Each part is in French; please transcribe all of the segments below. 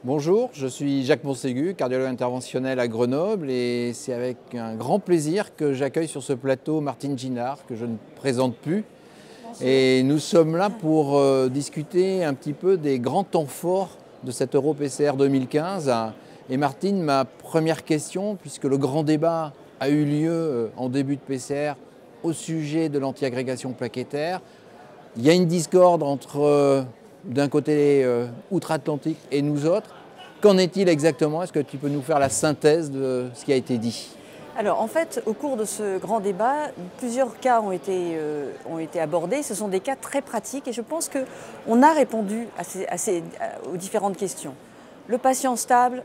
Bonjour, je suis Jacques Montségut, cardiologue interventionnel à Grenoble et c'est avec un grand plaisir que j'accueille sur ce plateau Martine Ginard, que je ne présente plus. Bonjour. Et nous sommes là pour discuter un petit peu des grands temps forts de cet EuroPCR 2015. Et Martine, ma première question, puisque le grand débat a eu lieu en début de PCR au sujet de l'antiagrégation plaquettaire, il y a une discorde entre d'un côté outre-Atlantique et nous autres. Qu'en est-il exactement? Est-ce que tu peux nous faire la synthèse de ce qui a été dit? Alors en fait, au cours de ce grand débat, plusieurs cas ont été abordés. Ce sont des cas très pratiques et je pense qu'on a répondu aux différentes questions. Le patient stable,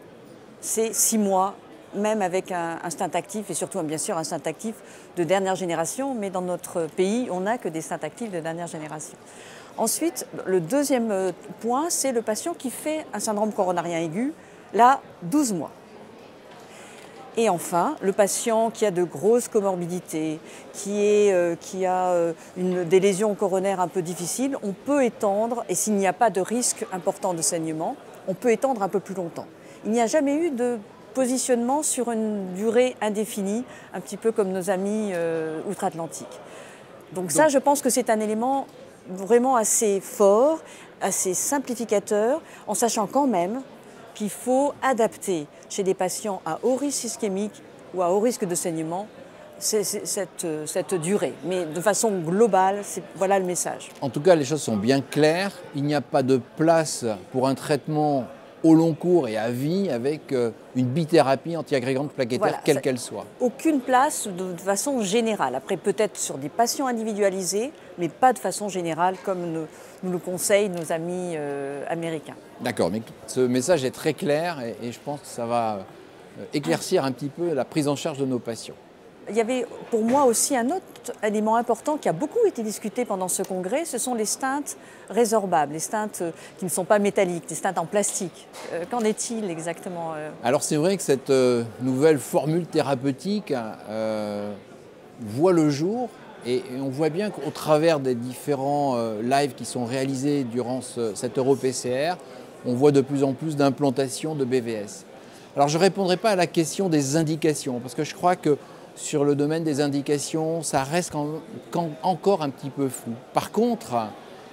c'est 6 mois, même avec un stent actif et surtout bien sûr un stent actif de dernière génération, mais dans notre pays, on n'a que des stents actifs de dernière génération. Ensuite, le deuxième point, c'est le patient qui fait un syndrome coronarien aigu, là, 12 mois. Et enfin, le patient qui a de grosses comorbidités, qui a des lésions coronaires un peu difficiles, on peut étendre, et s'il n'y a pas de risque important de saignement, on peut étendre un peu plus longtemps. Il n'y a jamais eu de positionnement sur une durée indéfinie, un petit peu comme nos amis outre-Atlantique. Donc ça, je pense que c'est un élément vraiment assez fort, assez simplificateur, en sachant quand même qu'il faut adapter chez des patients à haut risque ischémique ou à haut risque de saignement cette durée. Mais de façon globale, voilà le message. En tout cas, les choses sont bien claires. Il n'y a pas de place pour un traitement au long cours et à vie avec une bithérapie antiagrégante plaquettaire, voilà, quelle qu'elle soit. Aucune place de façon générale. Après, peut-être sur des patients individualisés, mais pas de façon générale comme nous le conseillent nos amis américains. D'accord, mais ce message est très clair et je pense que ça va éclaircir un petit peu la prise en charge de nos patients. Il y avait pour moi aussi un autre élément important qui a beaucoup été discuté pendant ce congrès, ce sont les stents résorbables, les stents qui ne sont pas métalliques, les stents en plastique. Qu'en est-il exactement? Alors c'est vrai que cette nouvelle formule thérapeutique voit le jour et on voit bien qu'au travers des différents lives qui sont réalisés durant cet EuroPCR, on voit de plus en plus d'implantations de BVS. Alors je ne répondrai pas à la question des indications parce que je crois que sur le domaine des indications, ça reste encore un petit peu flou. Par contre,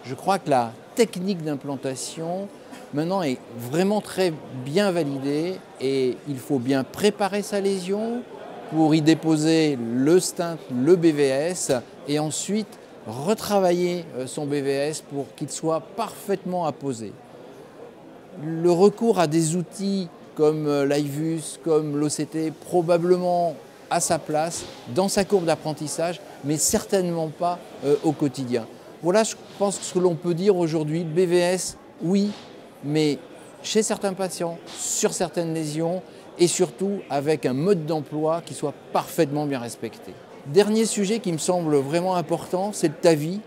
je crois que la technique d'implantation maintenant est vraiment très bien validée et il faut bien préparer sa lésion pour y déposer le stent, le BVS et ensuite retravailler son BVS pour qu'il soit parfaitement apposé. Le recours à des outils comme l'IVUS, comme l'OCT, probablement à sa place, dans sa courbe d'apprentissage, mais certainement pas au quotidien. Voilà, je pense ce que l'on peut dire aujourd'hui. Le BVS, oui, mais chez certains patients, sur certaines lésions, et surtout avec un mode d'emploi qui soit parfaitement bien respecté. Dernier sujet qui me semble vraiment important, c'est le TAVI.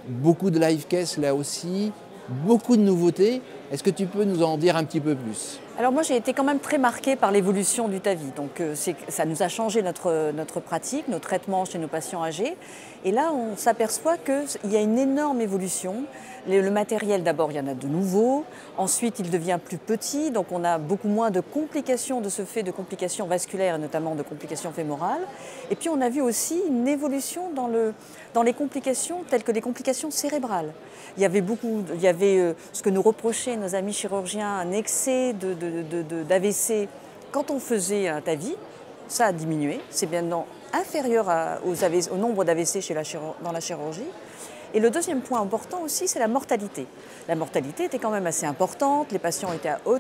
Beaucoup de live case là aussi, beaucoup de nouveautés. Est-ce que tu peux nous en dire un petit peu plus ? Alors moi j'ai été quand même très marquée par l'évolution du TAVI, donc ça nous a changé notre pratique, nos traitements chez nos patients âgés. Et là on s'aperçoit qu'il y a une énorme évolution. Le matériel d'abord il y en a de nouveaux, ensuite il devient plus petit, donc on a beaucoup moins de complications de ce fait, de complications vasculaires et notamment de complications fémorales. Et puis on a vu aussi une évolution dans les complications telles que les complications cérébrales. Il y avait ce que nous reprochaient nos amis chirurgiens, un excès d'AVC quand on faisait un TAVI, ça a diminué, c'est maintenant inférieur au nombre d'AVC dans la chirurgie. Et le deuxième point important aussi, c'est la mortalité. La mortalité était quand même assez importante, les patients étaient à haut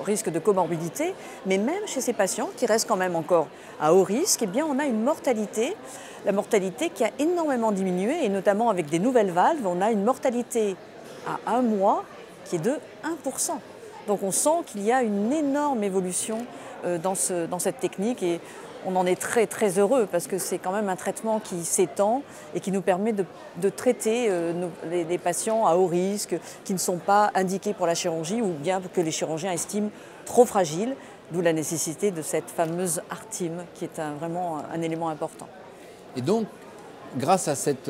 risque de comorbidité, mais même chez ces patients qui restent quand même encore à haut risque, eh bien on a une mortalité, la mortalité qui a énormément diminué, et notamment avec des nouvelles valves, on a une mortalité à 1 mois qui est de 1%. Donc on sent qu'il y a une énorme évolution dans cette technique et on en est très très heureux parce que c'est quand même un traitement qui s'étend et qui nous permet de traiter les patients à haut risque qui ne sont pas indiqués pour la chirurgie ou bien que les chirurgiens estiment trop fragiles, d'où la nécessité de cette fameuse ARTIM qui est vraiment un élément important. Et donc, grâce à cette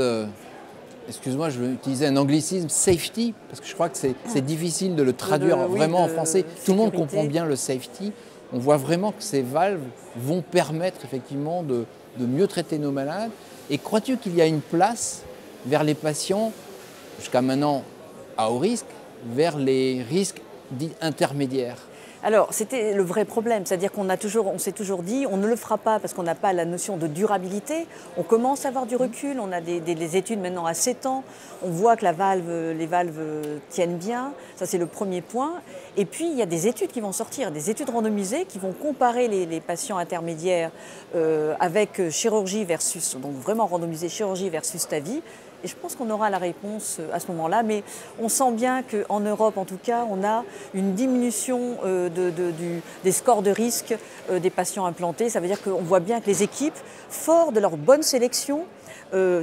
excuse-moi, je vais utiliser un anglicisme, safety, parce que je crois que c'est difficile de le traduire vraiment en français. Tout le monde comprend bien le safety. On voit vraiment que ces valves vont permettre effectivement de mieux traiter nos malades. Et crois-tu qu'il y a une place vers les patients, jusqu'à maintenant à haut risque, vers les risques dits intermédiaires? Alors, c'était le vrai problème, c'est-à-dire on s'est toujours dit, on ne le fera pas parce qu'on n'a pas la notion de durabilité. On commence à avoir du recul, on a des études maintenant à 7 ans, on voit que les valves tiennent bien, ça c'est le premier point. Et puis, il y a des études qui vont sortir, des études randomisées qui vont comparer les patients intermédiaires avec chirurgie versus, donc vraiment randomisé chirurgie versus TAVI. Et je pense qu'on aura la réponse à ce moment-là, mais on sent bien qu'en Europe, en tout cas, on a une diminution des scores de risque des patients implantés. Ça veut dire qu'on voit bien que les équipes, forts de leur bonne sélection,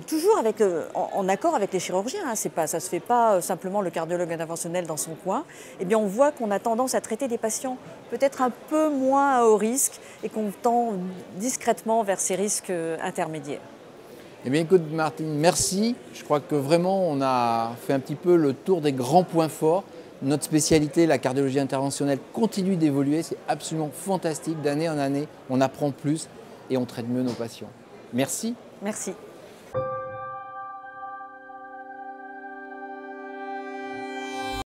toujours en accord avec les chirurgiens, hein, ça ne se fait pas simplement le cardiologue interventionnel dans son coin, eh bien on voit qu'on a tendance à traiter des patients peut-être un peu moins à haut risque et qu'on tend discrètement vers ces risques intermédiaires. Eh bien écoute Martine, merci. Je crois que vraiment on a fait un petit peu le tour des grands points forts. Notre spécialité, la cardiologie interventionnelle, continue d'évoluer. C'est absolument fantastique. D'année en année, on apprend plus et on traite mieux nos patients. Merci. Merci.